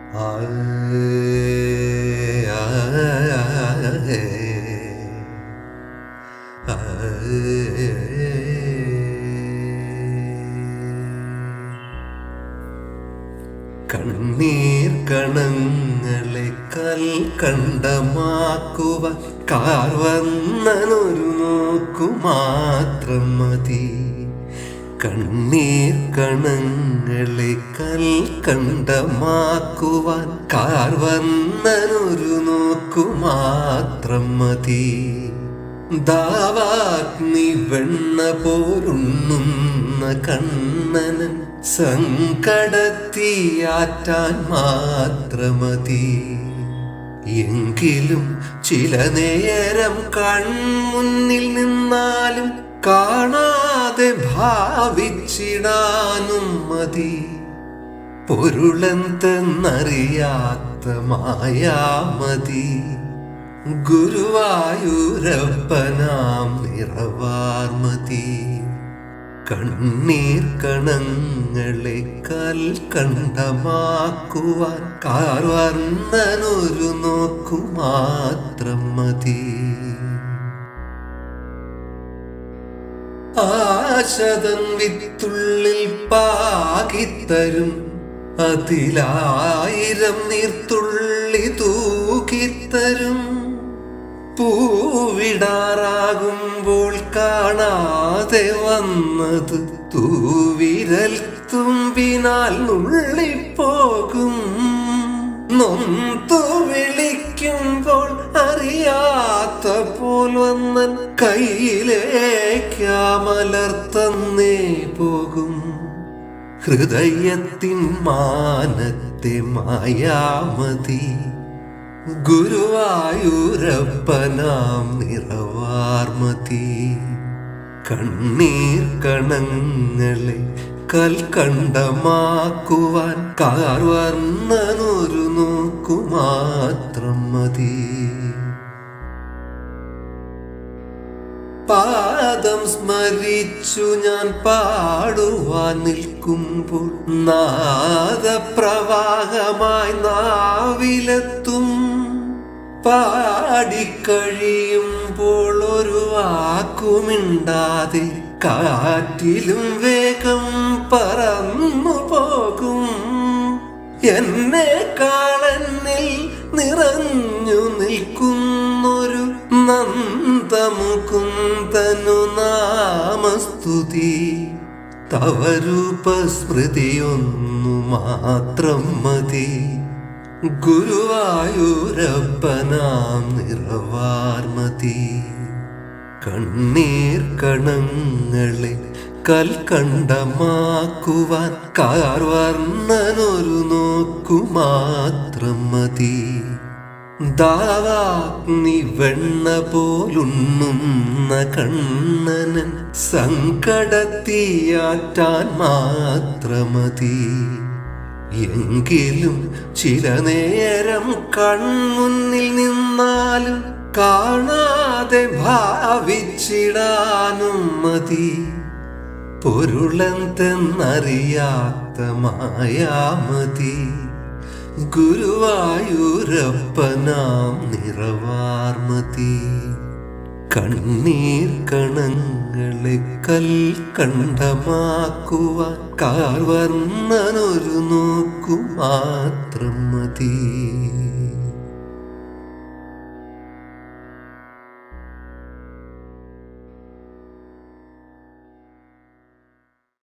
കണ്ണീർ കണങ്ങളെ കൽക്കണ്ടമാക്കുവാൻ കാർ വന്നൊരു നോക്കു മാത്രം മതി. കണ്ണീർ കണങ്ങളെ കൽക്കണ്ടമാക്കുവാൻ കാർ വന്നൊരു നോക്കു മാത്രം മതി. ദാവാഗ്നി വെണ്ണ പോലുണ്ണുന്ന കണ്ണനൻ സങ്കടത്തിയാറ്റാൻ മാത്രമതി. എങ്കിലും ചില നേരം കൺമുന്നിൽ നിന്നാലും കാണാതെ ഭാവിച്ചിടാനും മതി. പൊരുളെന്തെന്നറിയാത്ത മായാമതി. ഗുരുവായൂരപ്പനാം നിറവാർമതി. കണ്ണീർ കണങ്ങളെ കൽക്കണ്ടമാക്കുവാൻ കാർ വർണ്ണനൊരു നോക്കു മാത്രം മതി. ആശതൻ വിത്തുള്ളിൽ പാകിത്തരും അതിലായിരം നീർത്തുള്ളി തൂക്കിത്തരും. പൂവിടാറാകുമ്പോൾ കാണാതെ വന്നത് തൂവിരൽ തുമ്പിനാൽ നുള്ളിപ്പോകും. നൊന്തു വിളിക്കുമ്പോൾ അറിയാത്ത പോൽ വന്നൻ കയ്യിലേക്കാമലർത്തന്നേ പോകും. ഹൃദയത്തിൻ മാനത്തെ മായാമതി. ഗുരുവായൂരപ്പനാം നിറവാർമതി. കണ്ണീർ കണങ്ങളെ കൽക്കണ്ടമാക്കുവാൻ കാർ വർണ്ണനൊരു നോക്കു മാത്രം മതി. പാദം സ്മരിച്ചു ഞാൻ പാടുവാൻ നിൽക്കുമ്പോൾ നാദപ്രവാഹമായി നാവിലെത്തും. പാടിക്കഴിയുമ്പോൾ ഒരു വാക്കുമിണ്ടാതെ കാറ്റിലും വേഗം പറന്നു പോകും. എന്നെക്കാളെന്നിൽ നിറഞ്ഞു നിൽക്കുന്നൊരു നന്ദമുകുന്ദനു നാമസ്തുതി. തവരൂപസ്മൃതിയൊന്നു മാത്രം മതി. ഗുരുവായൂരപ്പനാം നിറവാർമതി. കണ്ണീർ കണങ്ങളെ കൽക്കണ്ടമാക്കുവാൻ കാർ വർണ്ണനൊരു നോക്കു മാത്രം മതി. ദാവാഗ്നി വെണ്ണ പോലുണ്ണുന്ന കണ്ണനൻ സങ്കടത്തിയാറ്റാൻ മാത്രമതി. എങ്കിലും ചില നേരം കൺമുന്നിൽ നിന്നാലും കാണാതെ ഭാവിച്ചിടാനും മതി. പൊരുളെന്തെന്നറിയാത്ത മായാമതി. ഗുരുവായൂരപ്പനാം നിറവാർമതി. കണ്ണീർ കണങ്ങളെ കൽക്കണ്ടമാക്കുവാൻ കാർ വർണ്ണനൊരു നോക്കു മാത്രം മതി.